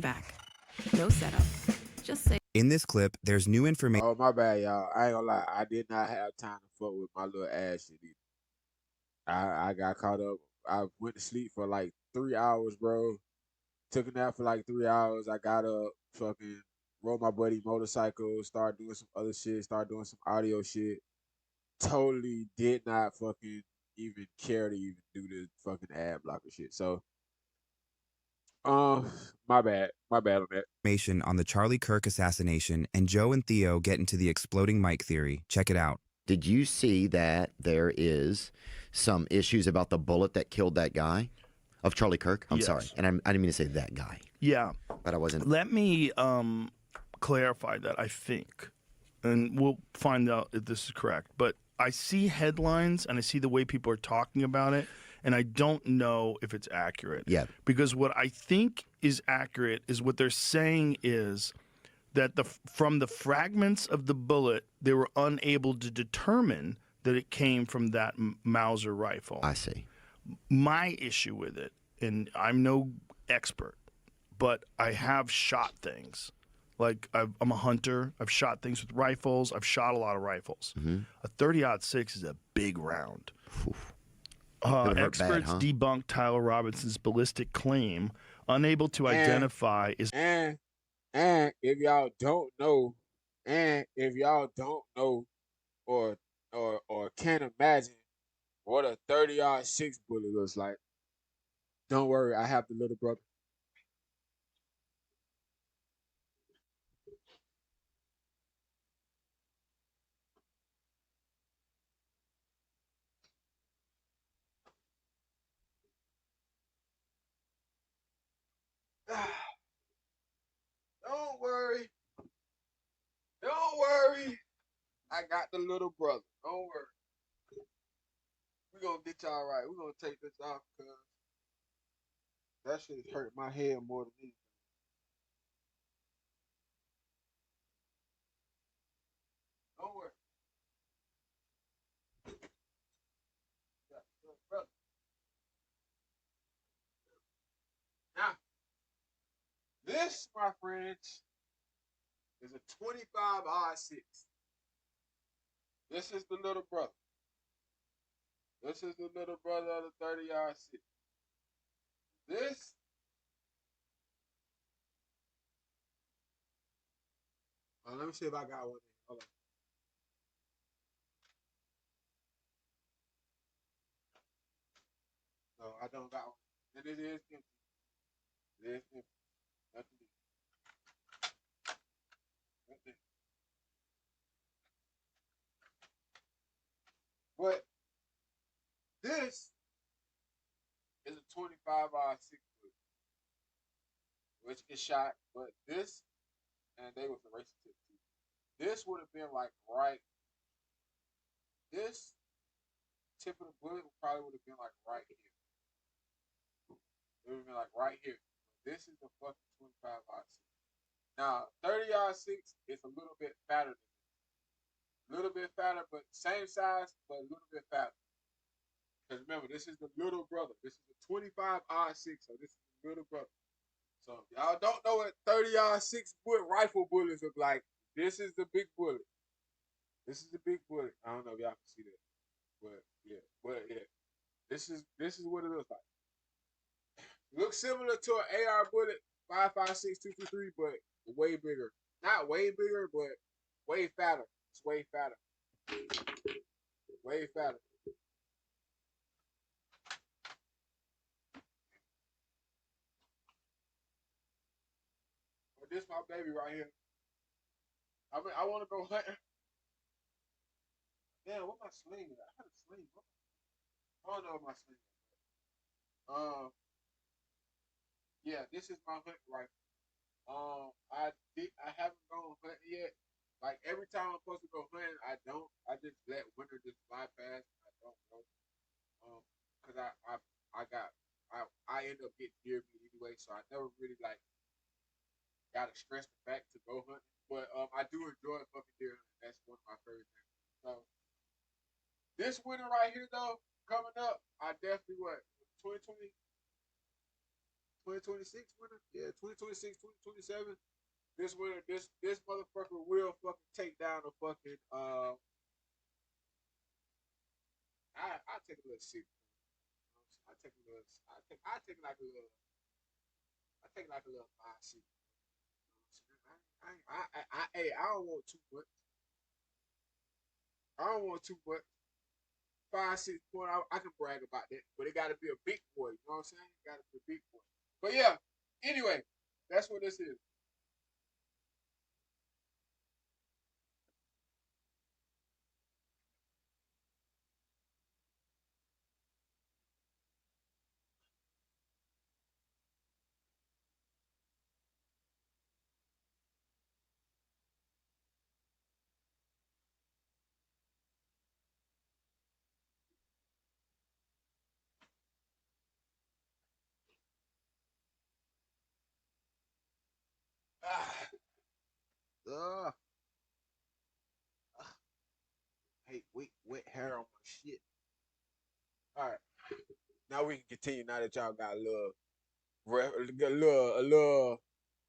back. No setup. Just say. In this clip, there's new information. Oh, my bad, y'all. I ain't gonna lie. I did not have time to fuck with my little ass shit either. I got caught up. I went to sleep for like 3 hours, bro. Took a nap for like 3 hours. I got up, fucking rode my buddy motorcycle, started doing some other shit, started doing some audio shit. Totally did not fucking even care to even do the fucking ad blocker shit. So, my bad. My bad on that. Information on the Charlie Kirk assassination, and Joe and Theo get into the exploding mic theory. Check it out. Did you see that there is some issues about the bullet that killed that guy? Of Charlie Kirk? I'm sorry. And I didn't mean to say that guy. Yeah. But I wasn't. Let me clarify that, I think. And we'll find out if this is correct. But I see headlines and I see the way people are talking about it, and I don't know if it's accurate. Yeah. Because what I think is accurate is what they're saying is that from the fragments of the bullet, they were unable to determine that it came from that Mauser rifle. I see. My issue with it, and I'm no expert, but I have shot things. Like, I'm a hunter. I've shot things with rifles. I've shot a lot of rifles. Mm-hmm. A 30-06 is a big round. bad, Experts huh? debunked Tyler Robinson's ballistic claim, unable to identify is. And if y'all don't know, or can't imagine what a 30-06 bullet looks like, don't worry, I have the little brother. Don't worry. Don't worry. I got the little brother. Don't worry. We're going to get y'all right. We're going to take this off because that shit hurt my head more than anything. Don't worry. Got the little brother. Now, this, my friends, is a 25-6. This is the little brother. This is the little brother of the 30-6. This let me see if I got one. Hold on. No, I don't got one. And it is empty. It is empty. Nothing. Nothing. But this is a 25-6 bullet, which is shot. But this, and they was erasing tip too. This would have been like right. This tip of the bullet probably would have been like right here. It would have been like right here. This is the fucking 25-6. Now 30-6 is a little bit fatter than this. A little bit fatter, but same size, but a little bit fatter. Because remember, this is the little brother. This is the 25-6, so this is the little brother. So if y'all don't know what 30-6 rifle bullets look like, this is the big bullet. This is the big bullet. I don't know if y'all can see that, but yeah. This is what it looks like. It looks similar to an AR bullet, 5.56 223, but way bigger. Not way bigger, but way fatter. It's way fatter. Way fatter. But this my baby right here. I mean, I want to go hunting. Damn, what my sling? I had a sling. I don't know what my sling is. Yeah, this is my hunting rifle. I haven't gone hunting yet. Like every time I'm supposed to go hunting, I don't. I just let winter just fly past. I don't go. Cause I end up getting deer meat anyway, so I never really like gotta stress the fact to go hunting. But I do enjoy fucking deer hunting. That's one of my favorite things. So this winter right here though, coming up, I definitely 2020 2026 winner? Yeah, 2026, 2027. This winner, this motherfucker will fucking take down the fucking I take a little seat. I take a little I take like a little I take like a little 5 seat. I don't want too much. I don't want too much. 5, 6 point. I can brag about that, but it got to be a big boy. You know what I'm saying? It got to be a big boy. But yeah. Anyway, that's what this is. Ah, uh, hey, wet hair on my shit. All right, now we can continue. Now that y'all got a little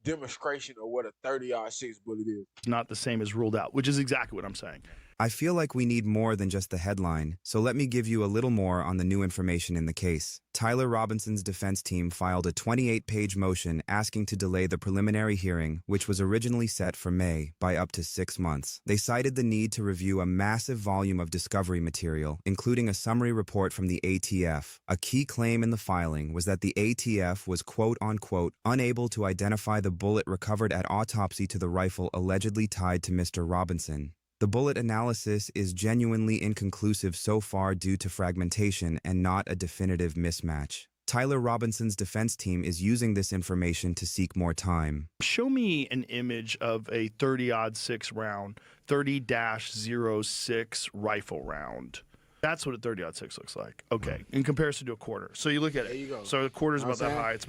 demonstration of what a 30-06 bullet is. Not the same as ruled out, which is exactly what I'm saying. I feel like we need more than just the headline, so let me give you a little more on the new information in the case. Tyler Robinson's defense team filed a 28-page motion asking to delay the preliminary hearing, which was originally set for May, by up to 6 months. They cited the need to review a massive volume of discovery material, including a summary report from the ATF. A key claim in the filing was that the ATF was quote-unquote unable to identify the bullet recovered at autopsy to the rifle allegedly tied to Mr. Robinson. The bullet analysis is genuinely inconclusive so far due to fragmentation and not a definitive mismatch. Tyler Robinson's defense team is using this information to seek more time. Show me an image of a 30-06 round, 30-06 rifle round. That's what a 30-06 looks like. Okay, in comparison to a quarter. So you look at it. There you go. So the quarter's about that high. It's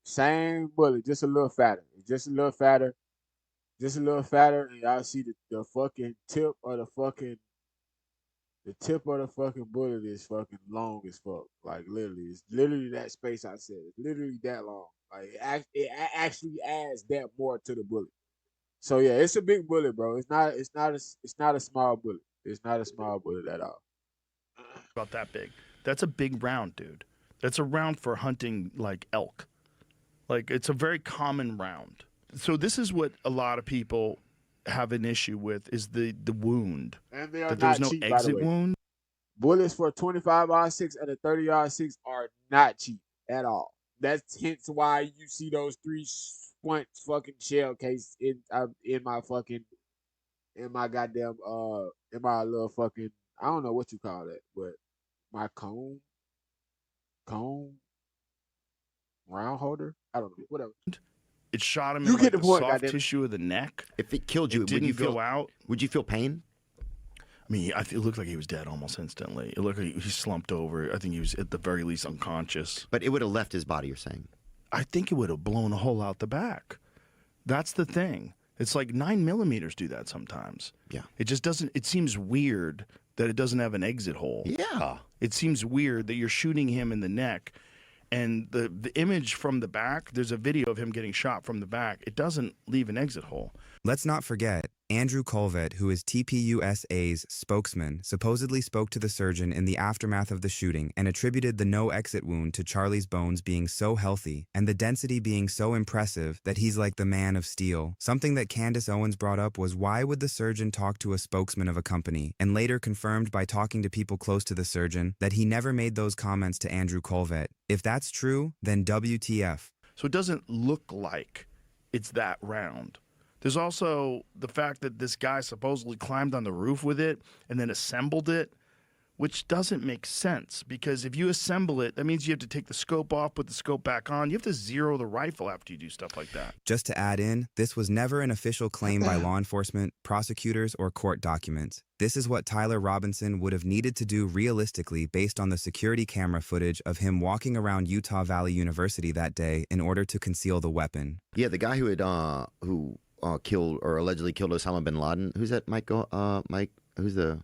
Same bullet, just a little fatter. Just a little fatter. Just a little fatter, and y'all see the fucking tip of the fucking bullet is fucking long as fuck. Like literally, it's literally that space I said. It's literally that long. Like it actually adds that more to the bullet. So yeah, it's a big bullet, bro. It's not a small bullet. It's not a small bullet at all. about that big. That's a big round, dude. That's a round for hunting like elk. Like it's a very common round. So this is what a lot of people have an issue with is the wound. And they are that there's not no cheap, by the exit way. wound. Bullets for 25-06 and a 30-06 are not cheap at all. That's hence why you see those 3-point fucking shell case in my goddamn in my little fucking, I don't know what you call that, but my cone round holder. I don't know, whatever. It shot him You in get like the the point, soft goddamn. tissue of the neck. If it killed you, It would didn't you go feel out. Would you feel pain? I mean, it looked like he was dead almost instantly. It looked like he slumped over. I think he was at the very least unconscious. But it would have left his body. You're saying? I think it would have blown a hole out the back. That's the thing. It's like 9mm do that sometimes. Yeah. It just doesn't. It seems weird that it doesn't have an exit hole. Yeah. It seems weird that you're shooting him in the neck, and the image from the back. There's a video of him getting shot from the back. It doesn't leave an exit hole. Let's not forget, Andrew Colvett, who is TPUSA's spokesman, supposedly spoke to the surgeon in the aftermath of the shooting and attributed the no-exit wound to Charlie's bones being so healthy and the density being so impressive that he's like the man of steel. Something that Candace Owens brought up was why would the surgeon talk to a spokesman of a company, and later confirmed by talking to people close to the surgeon that he never made those comments to Andrew Colvett. If that's true, then WTF. So it doesn't look like it's that round. There's also the fact that this guy supposedly climbed on the roof with it and then assembled it, which doesn't make sense because if you assemble it, that means you have to take the scope off, put the scope back on. You have to zero the rifle after you do stuff like that. Just to add in, this was never an official claim by law enforcement, prosecutors, or court documents. This is what Tyler Robinson would have needed to do realistically based on the security camera footage of him walking around Utah Valley University that day in order to conceal the weapon. Yeah, the guy who had killed or allegedly killed Osama bin Laden. Who's that? Mike? Who's the?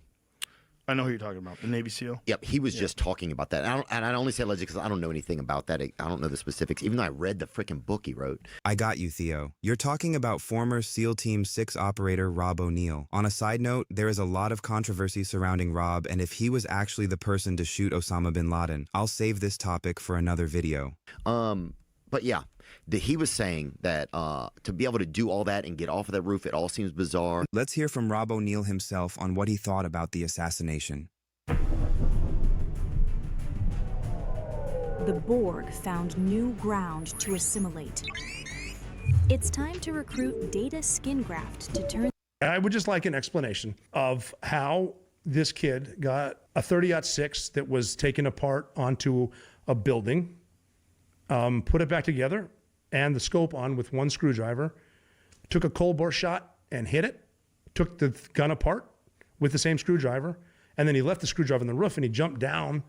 I know who you're talking about. The Navy SEAL. Yep, he was just talking about that. And I only say alleged because I don't know anything about that. I don't know the specifics, even though I read the freaking book he wrote. I got you, Theo. You're talking about former SEAL Team 6 operator Rob O'Neill. On a side note, there is a lot of controversy surrounding Rob and if he was actually the person to shoot Osama bin Laden. I'll save this topic for another video. But yeah, he was saying that to be able to do all that and get off of that roof, it all seems bizarre. Let's hear from Rob O'Neill himself on what he thought about the assassination. The Borg found new ground to assimilate. It's time to recruit Data Skin Graft to turn. I would just like an explanation of how this kid got a 30-06 that was taken apart onto a building, put it back together, and the scope on with one screwdriver, took a cold bore shot and hit it, took the gun apart with the same screwdriver, and then he left the screwdriver on the roof and he jumped down.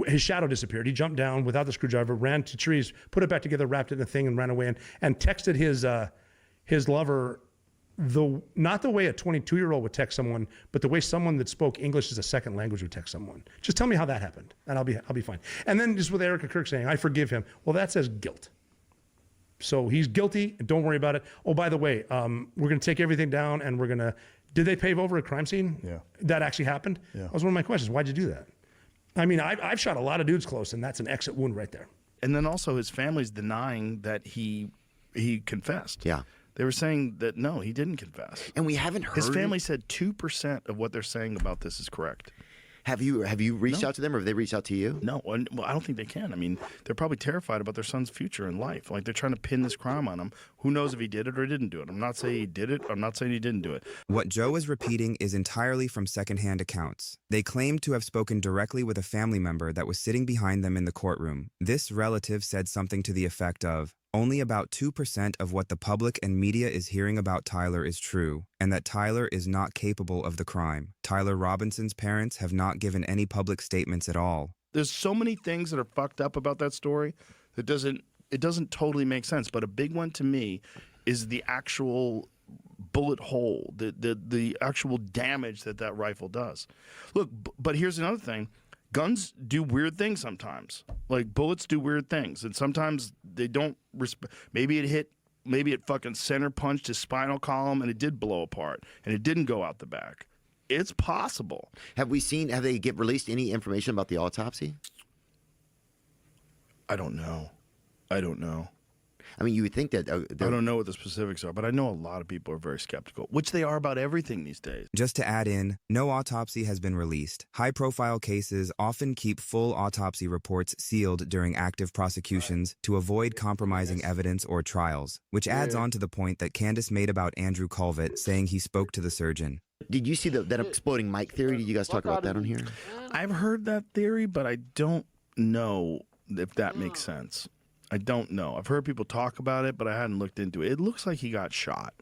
His shadow disappeared. He jumped down without the screwdriver, ran to trees, put it back together, wrapped it in a thing, and ran away and texted his lover, not the way a 22-year-old would text someone, but the way someone that spoke English as a second language would text someone. Just tell me how that happened, and I'll be fine. And then just with Erica Kirk saying, "I forgive him." Well, that says guilt. So he's guilty, and don't worry about it. Oh, by the way, we're going to take everything down, and we're going to. Did they pave over a crime scene? Yeah. That actually happened. Yeah. That was one of my questions. Why'd you do that? I mean, I've shot a lot of dudes close, and that's an exit wound right there. And then also his family's denying that he confessed. Yeah. They were saying that no, he didn't confess. And we haven't heard. His family said 2% of what they're saying about this is correct. Have you reached out to them, or have they reached out to you? No, well, I don't think they can. I mean, they're probably terrified about their son's future in life. Like, they're trying to pin this crime on him. Who knows if he did it or didn't do it? I'm not saying he did it. I'm not saying he didn't do it. What Joe is repeating is entirely from secondhand accounts. They claim to have spoken directly with a family member that was sitting behind them in the courtroom. This relative said something to the effect of, only about 2% of what the public and media is hearing about Tyler is true, and that Tyler is not capable of the crime. Tyler Robinson's parents have not given any public statements at all. There's so many things that are fucked up about that story that it doesn't totally make sense. But a big one to me is the actual bullet hole, the actual damage that rifle does. Look, but here's another thing. Guns do weird things sometimes. Like, bullets do weird things, and sometimes they don't maybe it fucking center punched his spinal column and it did blow apart and it didn't go out the back. It's possible. Have they released any information about the autopsy? I don't know. I mean, you would think that I don't know what the specifics are, but I know a lot of people are very skeptical, which they are about everything these days. Just to add in, no autopsy has been released. High-profile cases often keep full autopsy reports sealed during active prosecutions to avoid compromising evidence or trials, which adds on to the point that Candace made about Andrew Colvett saying he spoke to the surgeon. Did you see that exploding mic theory? Did you guys talk about that on here? I've heard that theory, but I don't know if that makes sense. I don't know. I've heard people talk about it, but I hadn't looked into it. It looks like he got shot.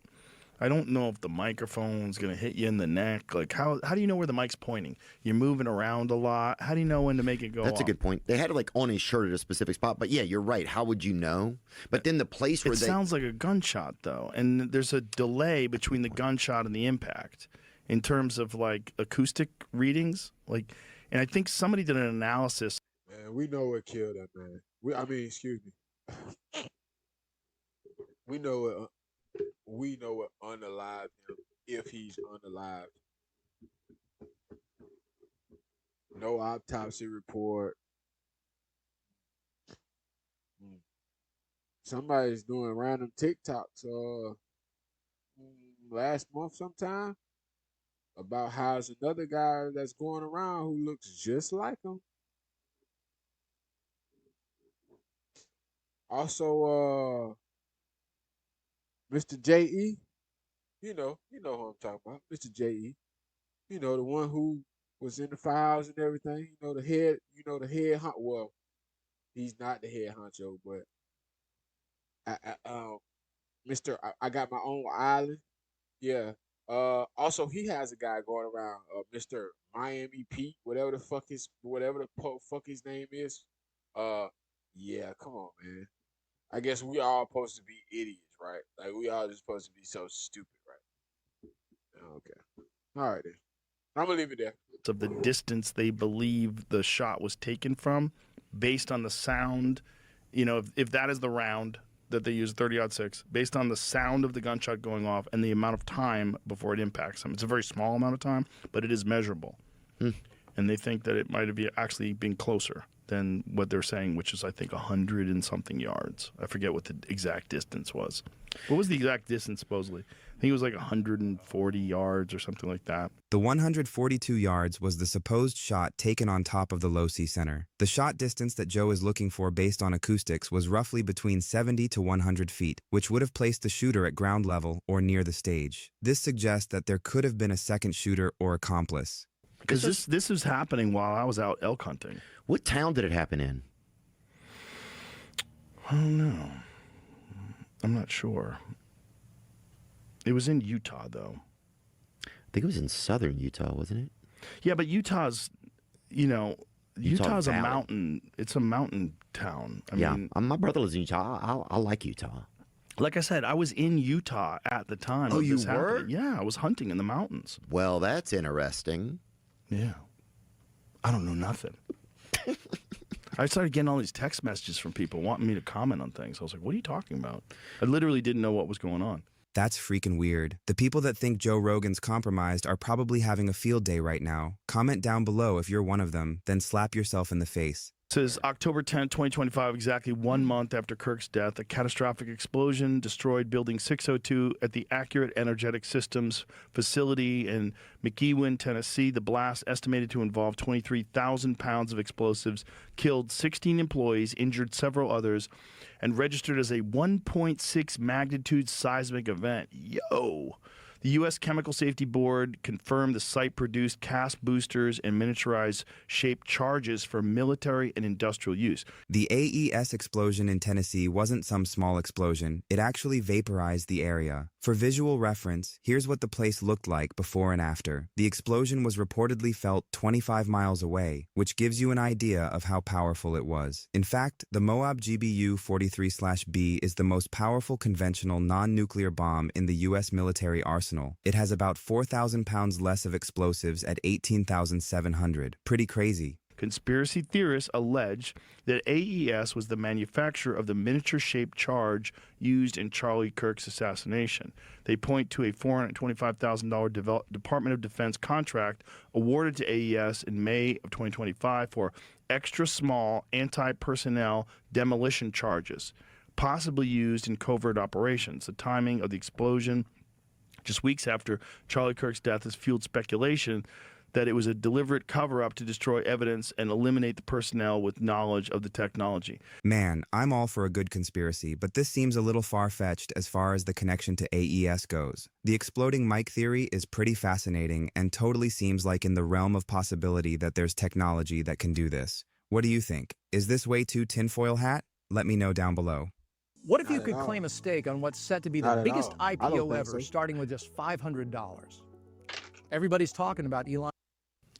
I don't know if the microphone's going to hit you in the neck. Like, how do you know where the mic's pointing? You're moving around a lot. How do you know when to make it go That's off? a good point. They had it like on his shirt at a specific spot. But yeah, you're right. How would you know? But then the place where it sounds like a gunshot, though. And there's a delay between the gunshot and the impact in terms of, like, acoustic readings. Like, and I think somebody did an analysis. Man, we know what killed that man. Excuse me. We know what unalived him if he's unalived. No autopsy report. Somebody's doing random TikToks last month sometime about how there's another guy that's going around who looks just like him. Also, Mr. J.E., you know who I'm talking about, Mr. J.E., the one who was in the files and everything, the head, well, he's not the head honcho, but I got my own island. Yeah. Also, he has a guy going around, Mr. Miami Pete, whatever the fuck his name is. Yeah, come on, man. I guess we all supposed to be idiots, right? Like, we all just supposed to be so stupid, right? Okay. All right, then. I'm going to leave it there. of the distance they believe the shot was taken from based on the sound. You know, if that is the round that they use, 30-06, based on the sound of the gunshot going off and the amount of time before it impacts them. It's a very small amount of time, but it is measurable. And they think that it might have actually been closer than what they're saying, which is, I think, 100 and something yards. I forget what the exact distance was. What was the exact distance, supposedly? I think it was like 140 yards or something like that. The 142 yards was the supposed shot taken on top of the Losi Center. The shot distance that Joe is looking for based on acoustics was roughly between 70 to 100 feet, which would have placed the shooter at ground level or near the stage. This suggests that there could have been a second shooter or accomplice. Because this was happening while I was out elk hunting. What town did it happen in? I don't know. I'm not sure. It was in Utah, though. I think it was in southern Utah, wasn't it? Yeah, but Utah's, Utah's a Valley. mountain. It's a mountain town. I mean, my brother lives in Utah. I like Utah. like I said, I was in Utah at the time. Oh, of you this were? happening. Yeah, I was hunting in the mountains. Well, that's interesting. Yeah. I don't know nothing. I started getting all these text messages from people wanting me to comment on things. I was like, what are you talking about? I literally didn't know what was going on. That's freaking weird. The people that think Joe Rogan's compromised are probably having a field day right now. Comment down below if you're one of them, then slap yourself in the face. It says October 10, 2025, exactly 1 month after Kirk's death, a catastrophic explosion destroyed Building 602 at the Accurate Energetic Systems facility in McEwen, Tennessee. The blast, estimated to involve 23,000 pounds of explosives, killed 16 employees, injured several others, and registered as a 1.6 magnitude seismic event. Yo! The U.S. Chemical Safety Board confirmed the site produced cast boosters and miniaturized shaped charges for military and industrial use. The AES explosion in Tennessee wasn't some small explosion. It actually vaporized the area. For visual reference, here's what the place looked like before and after. The explosion was reportedly felt 25 miles away, which gives you an idea of how powerful it was. In fact, the Moab GBU-43/B is the most powerful conventional non-nuclear bomb in the U.S. military arsenal. It has about 4,000 pounds less of explosives at 18,700. Pretty crazy. Conspiracy theorists allege that AES was the manufacturer of the miniature-shaped charge used in Charlie Kirk's assassination. They point to a $425,000 Department of Defense contract awarded to AES in May of 2025 for extra small anti-personnel demolition charges, possibly used in covert operations. The timing of the explosion, just weeks after Charlie Kirk's death, has fueled speculation that it was a deliberate cover-up to destroy evidence and eliminate the personnel with knowledge of the technology. Man, I'm all for a good conspiracy, but this seems a little far-fetched as far as the connection to AES goes. The exploding mic theory is pretty fascinating and totally seems like in the realm of possibility that there's technology that can do this. What do you think? Is this way too tinfoil hat? Let me know down below. What if you Not at could all. claim a stake on what's set to be Not the at biggest all. I don't IPO think ever, so. starting with just $500? Everybody's talking about Elon.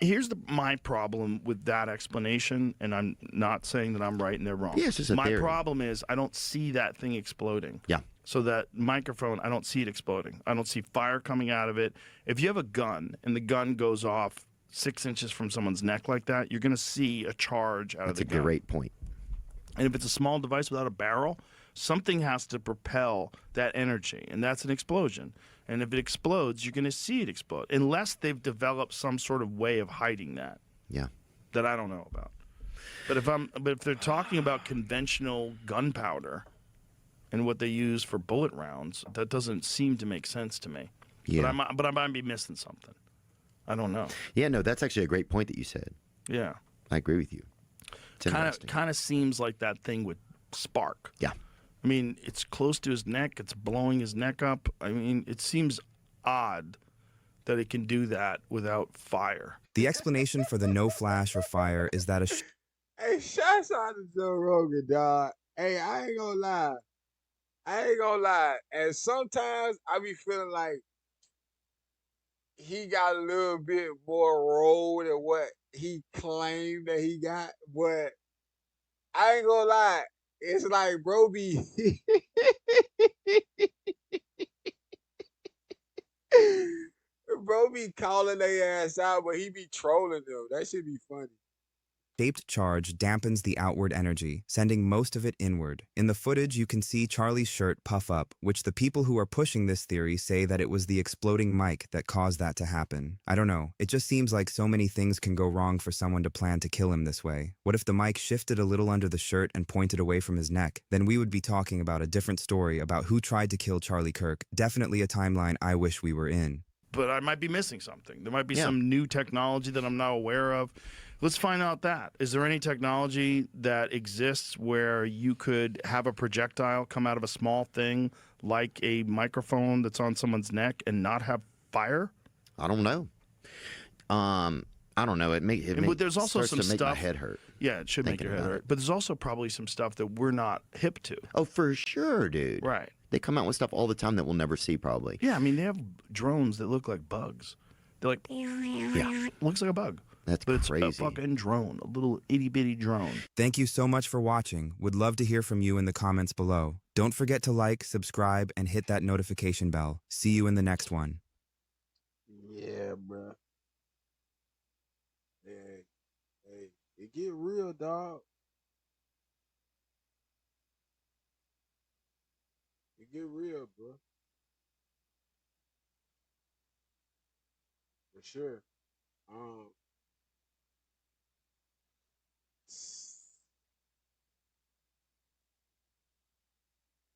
Here's my problem with that explanation, and I'm not saying that I'm right and they're wrong. Yeah, it's just a my theory. problem is I don't see that thing exploding. Yeah. So that microphone, I don't see it exploding. I don't see fire coming out of it. If you have a gun and the gun goes off 6 inches from someone's neck like that, you're going to see a charge out That's of a the gun. great point. And if it's a small device without a barrel, something has to propel that energy, and that's an explosion. And if it explodes, you're going to see it explode, unless they've developed some sort of way of hiding that Yeah. that I don't know about. But if they're talking about conventional gunpowder and what they use for bullet rounds, that doesn't seem to make sense to me. Yeah. But I might be missing something. I don't know. Yeah, no, that's actually a great point that you said. Yeah. I agree with you. It's interesting. Kind of seems like that thing would spark. Yeah. I mean, it's close to his neck. It's blowing his neck up. I mean, it seems odd that it can do that without fire. The explanation for the no flash or fire is that Hey, shouts out to Joe Rogan, dog. Hey, I ain't gonna lie. And sometimes I be feeling like he got a little bit more role than what he claimed that he got. But I ain't gonna lie. It's like bro be bro don't be calling their ass out, but he be trolling them. That should be funny. Shaped charge dampens the outward energy, sending most of it inward. In the footage, you can see Charlie's shirt puff up, which the people who are pushing this theory say that it was the exploding mic that caused that to happen. I don't know. It just seems like so many things can go wrong for someone to plan to kill him this way. What if the mic shifted a little under the shirt and pointed away from his neck? Then we would be talking about a different story about who tried to kill Charlie Kirk. Definitely a timeline I wish we were in. But I might be missing something. There might be Yeah. some new technology that I'm not aware of. Let's find out that. Is there any technology that exists where you could have a projectile come out of a small thing like a microphone that's on someone's neck and not have fire? I don't know. I don't know. But there's also starts some to make my stuff- head hurt. Yeah, it should make Thinking your head about hurt. But there's also probably some stuff that we're not hip to. Oh, for sure, dude. Right. They come out with stuff all the time that we'll never see, probably. Yeah, I mean, they have drones that look like bugs. They're like, Yeah. looks like a bug. That's But crazy. it's a fucking drone, a little itty-bitty drone. Thank you so much for watching. Would love to hear from you in the comments below. Don't forget to like, subscribe, and hit that notification bell. See you in the next one. Yeah, bro. Hey, it get real, dog. It get real, bro. For sure.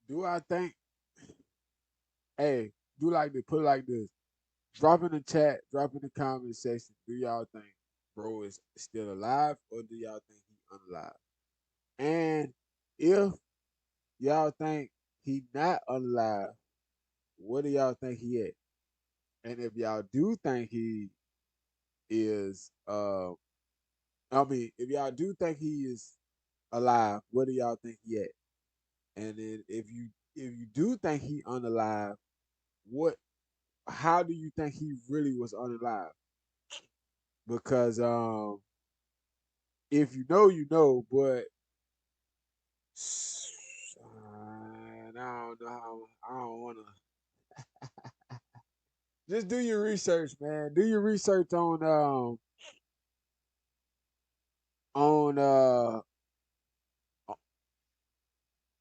Do I think? Hey, do like this. Put it like this. Drop in the chat. Drop in the comment section. Do y'all think bro is still alive, or do y'all think he unalive? And if y'all think he not unalive, what do y'all think he at? And if y'all do think he is, if y'all do think he is alive, what do y'all think he at? And then if you do think he unalive, how do you think he really was unalive? Because if you know, you know, but I don't know. I don't want to. Just do your research, man. Do your research on uh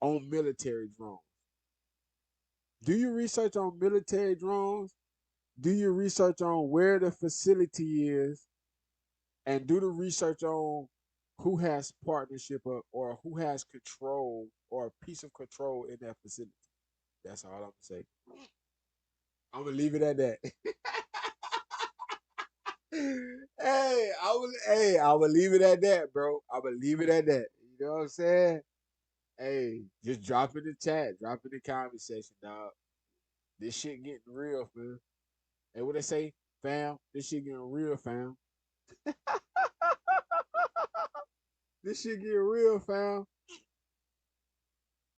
on military drones. Do your research on military drones. Do your research on where the facility is, and do the research on who has partnership or who has control or a piece of control in that facility. That's all I'm gonna say. I'm gonna leave it at that. I will leave it at that, bro. I will leave it at that. You know what I'm saying? Hey, just drop in the chat, drop in the comment section, dog. This shit getting real, man. Hey, what they say, fam? This shit getting real, fam. This shit getting real, fam.